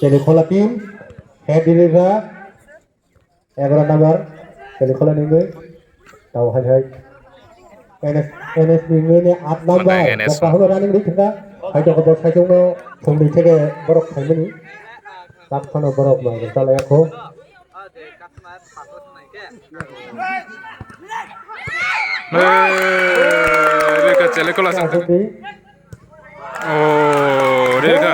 Telekola team head deliver 11 number Telekola ningoy tàu hay hay NS ningoy ni 8 number bokka hono running dik thinga hay to ko sai chung no thongni theke borok thaimani tak khono borok ma ta la ko Reka Telekola sang oh Reka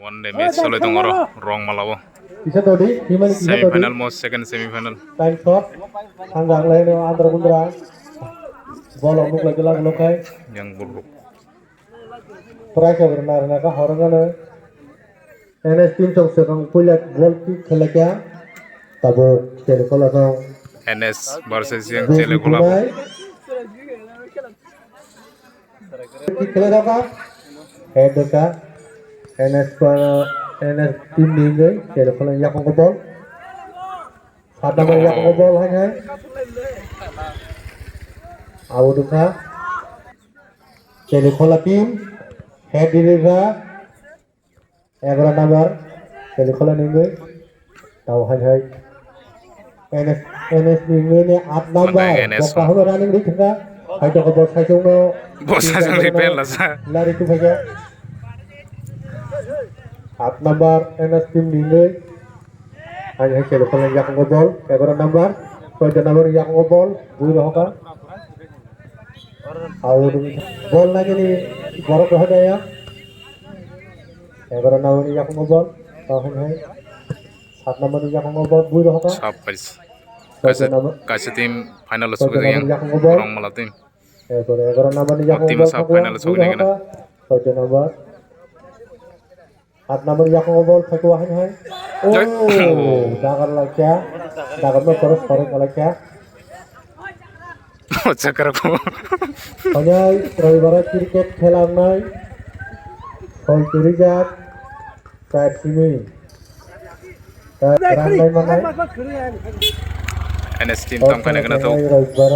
one day match solo tongoro wrong malawo semi final most second semi final time shot hanggang lain antara bundra bolong nuk lagi lokai yang buruk try ke benar ka horangana NS team chong sekang punya gol ki khelakya tabo Telekola song NS versus yang Telekola खेलेगा का head का NS team ningoy Telekola yakong ko ball 7 number yakong ko ball hay out ka Telekola team head deliver 11 number Telekola ningoy tàu hay NS ningoy ni 8 number bokka hono running dik thinga hay to ko ball sai chung no bos ajang repair lah sa lari tu saja 8 number NS team ningoy hanya Telekola yakong ko ball 11 number 7 number yakong ko ball bui roka out ball lagi ni borok ho daya 11 number yakong ko ball tau hai 7 number yakong ko ball bui roka sapais kasih tim final sudah yang orang malah tim 11 number yakong tim ko sub ball final sudah yang 7 number 8 number yakong ko ball phakwa hai oh dagar lakya dagar no terus lakya cakar aku hanya raibar cricket খেলানাই hol tirijat kat sini ranai mana NS team tam kena tahu raibar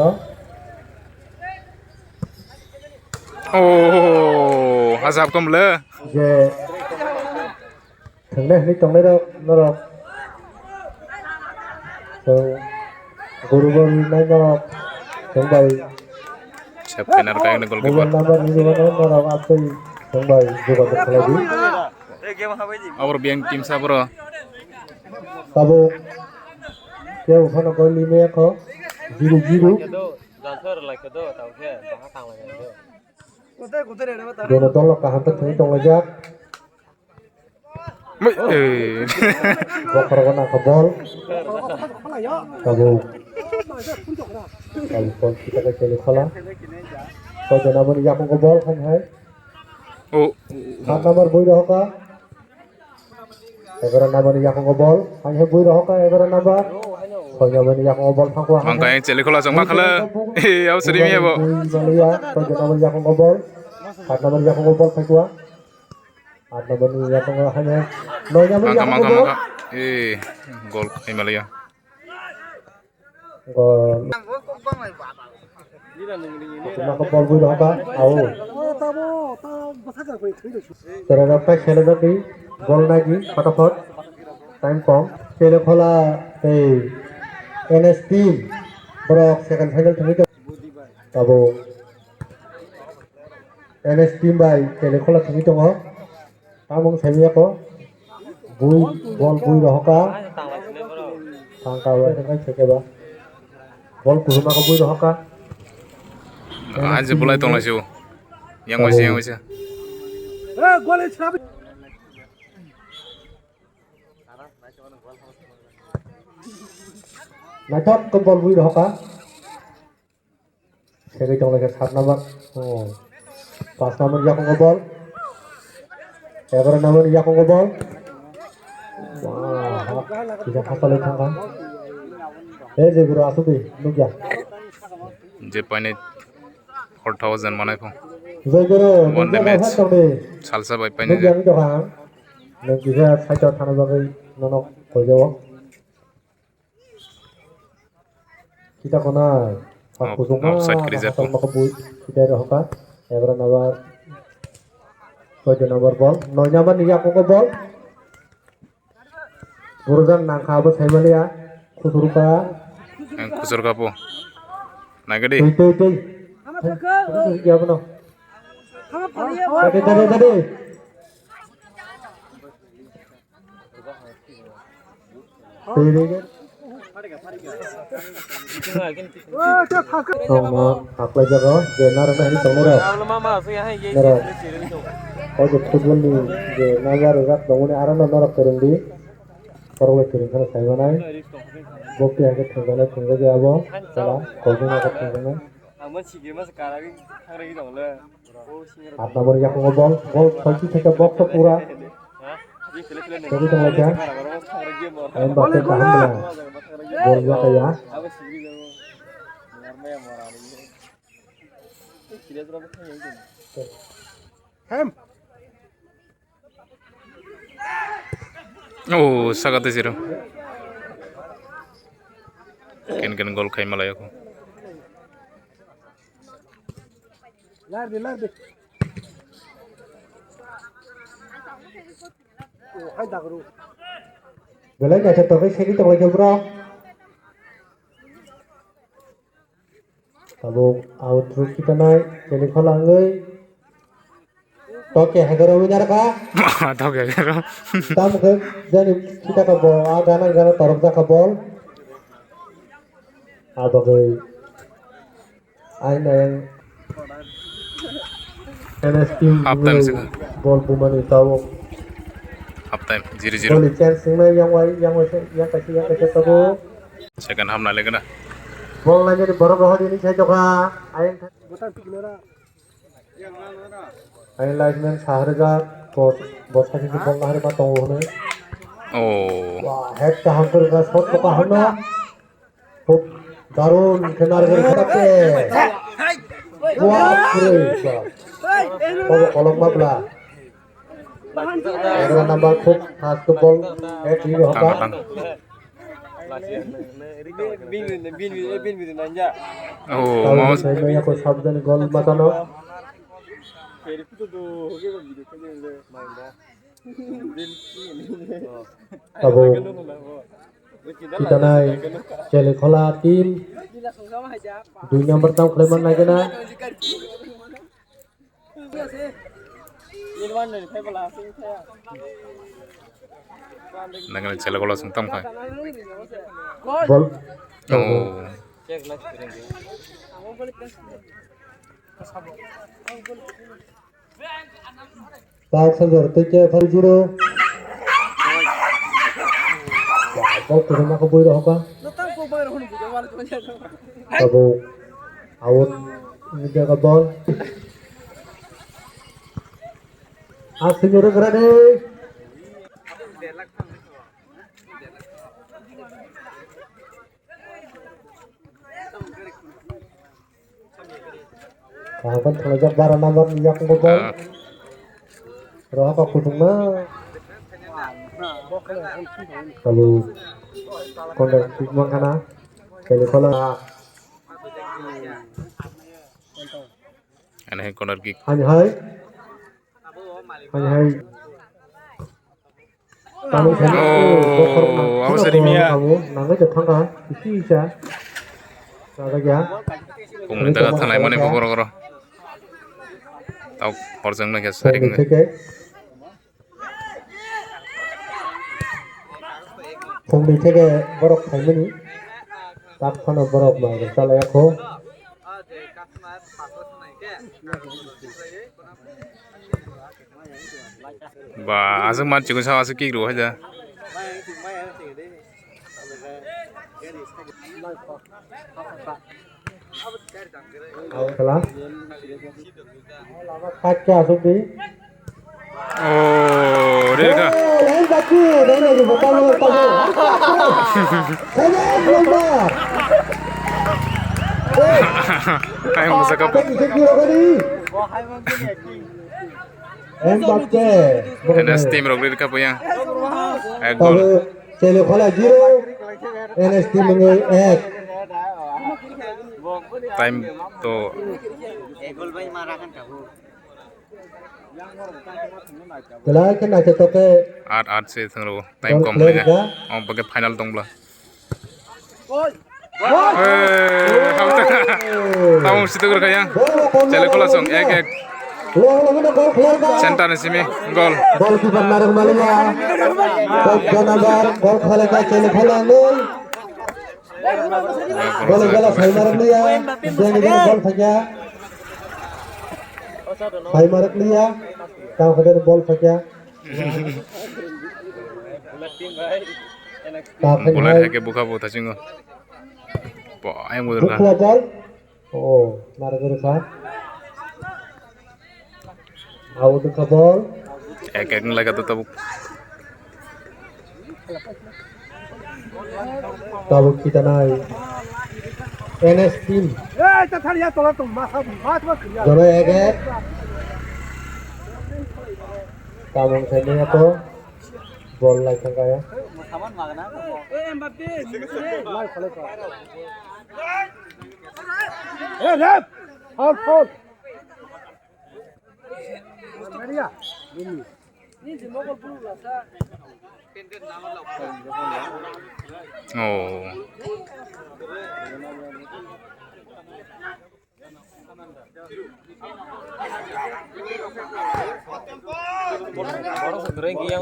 oh hasab kom le je thangne ni tongne da norok so guru guru nai norok thangbai siap kenar kayak gol keeper number ni norok apai thangbai juga terlagi और बियंग team सा bro tabo keu phano ko lime ko 0-0 dono tolok ka hantak thani tong lajak bokor wana ka ball tabo kalau kita ke Telekola so jana bani yakong ko ball khan hai oh 7 number bui roka 11 number yakong ko ball hanya bui roka 11 number so jana bani yakong ko ball phakwa mangka yang Telekola sang makala au seri mi bo Malia so jana bani yakong ko ball 7 number yakong ko ball phakwa 8 number yakong hanya 9 number yakong ko ball gol Himalaya gol cuma ko ball bui roka au terhadap खेले lagi gol lagi फटाफट time come Telekola NS team borok second final thani tabo NS team by Telekola thani tongo tamong semi ko bui ball bui roka tangka wa thai cheke ba ball kuruma ko bui roka aja bulai tong lasio yang masih gol chhabi Nathok ko ball bui roka segi tong lagi 7 number oh 5 number yakong ko ball 11 number yakong ko ball wah tidak hasal thangka je guru asubi nugya je pane 4000 manai ko je guru one day match salsa bai pane nugya ni doha nang kisa saito thana bagai nonok kojo kita konai offside krijat po. Makabui kita rohka. Ebra nabar 6 number ball. 9 number ni aku ko ball. Burudan nangka abo saimalia. Kusuruka. Kusur ka po. Nagadi. Tuh. Ya benar. Tadi. Sama apa jago, jenar hari tengah. Nara. Oh, football ni, je nagar urat bangun aran nara kerendi. Perlu kering karena saya mana. Bukti aja tinggal jawab. Salah, kau jangan tinggal. Aap nomor yang ngobol, bol kunci kita box pura. Jadi tengah aja. Ayam bakal tahan lah. Bol ya kayak. Oh, sagate zero. Ken gol khai malay ako. Lardi. Hai dagru. Belai nggak jatuh ke sini tuh lagi bro. Tabung outro kita naik, jadi kalau ngai, toke hagaro winar ka. Toke hagaro. Tam ke, jadi kita ke bawah, gana torok ka bol. Abagai, aina yang NS team bol bumani tahu. Half time 0-0. Bol chance yang kasih tahu. Second half na lagi na. Bol lagi di bawah ini saya juga. Ain lineman saharga bos kasih bol nahari matang wohne. Oh. Wah, head ka hampir ka shot ko kahana. Khub darun kenar gari khate. Wah, keren. Oh, kolong mabla. Era number khub khas ko bol head hi hoka. Oh, mau saya punya ko sabdan gol matano. Tabu kita naik cele khola tim dunia pertama kleman lagi na dengan cele gola sungtam khai. bol Oh. tak sanjur teke far zero bol kurang aku boy roh ka tabu out ini jaga bol senjur gerade kapan terletak barang nomor yang bol roh ka kutuma kalau kondor tikman kana kali kola Ane corner kick. hai kamu Oh, awas dari Mia. kamu nangis jatuh kan isi isa ada ya Kung nita tanay mo ni pagkoro-koro. Tau horseng na kaya saring na. không đi thế cái borok thấy mình tắt con ở borok mà cái sao lại khô Ba, asal man cikgu sawa sikik dulu aja. Kelas kaca sudah Oh, dia kah? lain baku dah ni tahu keluar Kayak masa kap. bisa kira kali Mbappe NS team rogli kap ya. Gol. kalau celo khala 0 NS team mengai 1 time to Kelai kena cetoke 8 se thang ro time kom le ong bage final tong bla tamu situ gur kaya chele kola song ek center ne simi gol bol kiper narang malia Jonabar bol khale ka chele khala nei bol gala sai marak liya deni den bol phaya sai marak liya taw khader bol phaya bola heke buka bo ta singo po ai mudur ka Bukla ball oh narak sa out ka ball ek ngelaga to tabuk tabuk kita nai NS team ta thar ya tola tum ma kriya joro ek tabuk sene ato ball lai thanga ya lai khale ka rep out Maria ni mogol pulu la sa oh baru sebenarnya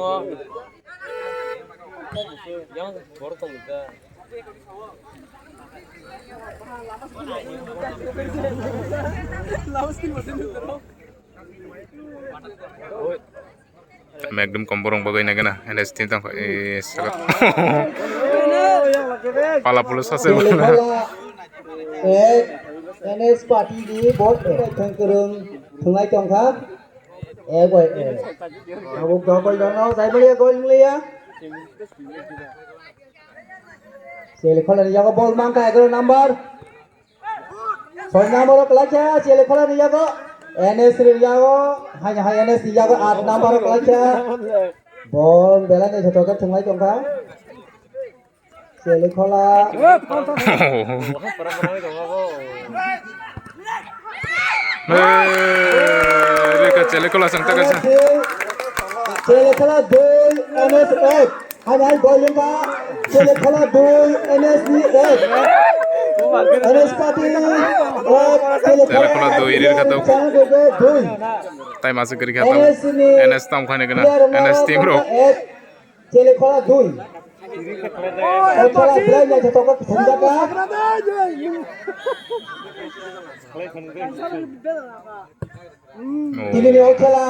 yang baru tahu kita Magdum komborong bagai nagana NS team tang sakat pala pulus ase NS party di bot thangkurung thungai tongkha goi abuk goi dano sai bali goi liya chele khola ni jago ball mangka 11 number 6 number kelacha chele khola ni jago NS ri jago hanya NS ni jago 8 number kelacha ball bela ni thoka thungai tongkha chele khola reka chele kola sang taka sa chele khola 2 NS 1 hanya gol ka chele khola 2 NS ni 1 NS party chele kola 2 irir khatau 2 time masuk kiri khatau NS tam khane gana NS team ro chele khola 2 Kalau belanja cocok senja ka ini ni okela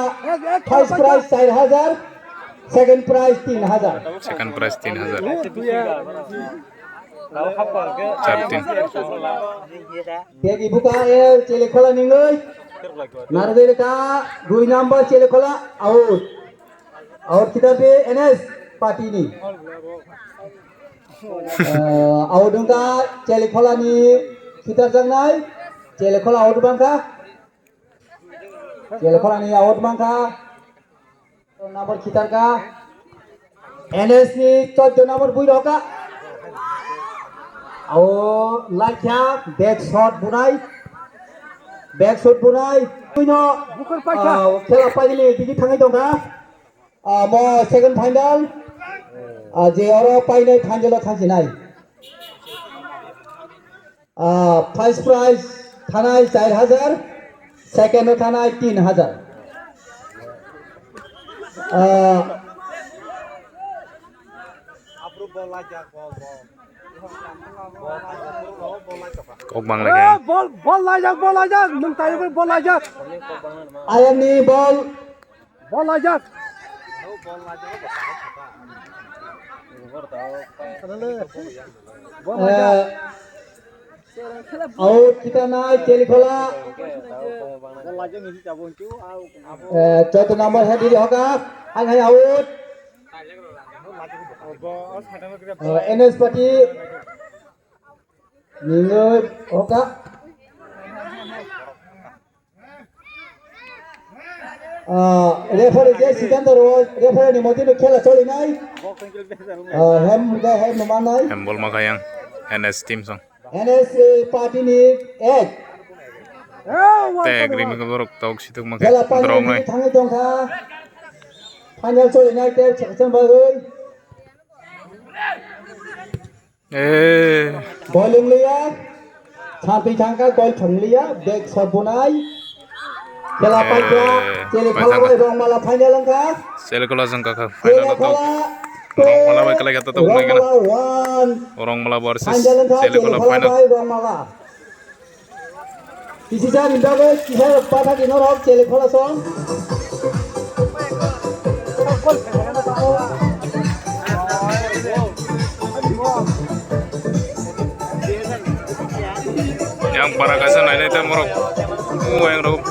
first prize 4000 second prize 3000 second prize 3000 dia dibuka chele khola ningai narder ka 2 number chele khola out kita be NS party ni out dongka chele khola ni kita jangnai chele khola out bangka chele khola ni out bangka number kita ka NS ni 14 number bui roka lakya back shot bunai puino khela paile digi thangai dongka mo second final je oro paine thanjelo thansinai first prize thanai 4000 second thanai 3000 kok bang lagi bol lajak nung tayo bol lajak ayam ni ball lajak out kita naik chele khola 14 number head di hoka hai out NS party ningoy hoka referee je siddhant referee ni moti khela choli nai hem manai embol makayang NS team song NS party-ni ek. Tag rimik borok tauk situk make Jala drong panjang nai. tangi tongka. Panjang so United cakcang bagun. Bowling liya. Champi changka gol chang liya. Back shot bunai. Jala panjang. Jeli khala rong mala final angka. Sel kola jang ka final tauk. Rong mala bai kala kata tauk nai kana. Rong mala versus sel kola final. Rong mala. Kisah minta ke kisah pada kino rok Jeli khala song. Yang para kasa nai nai morok. Yang rok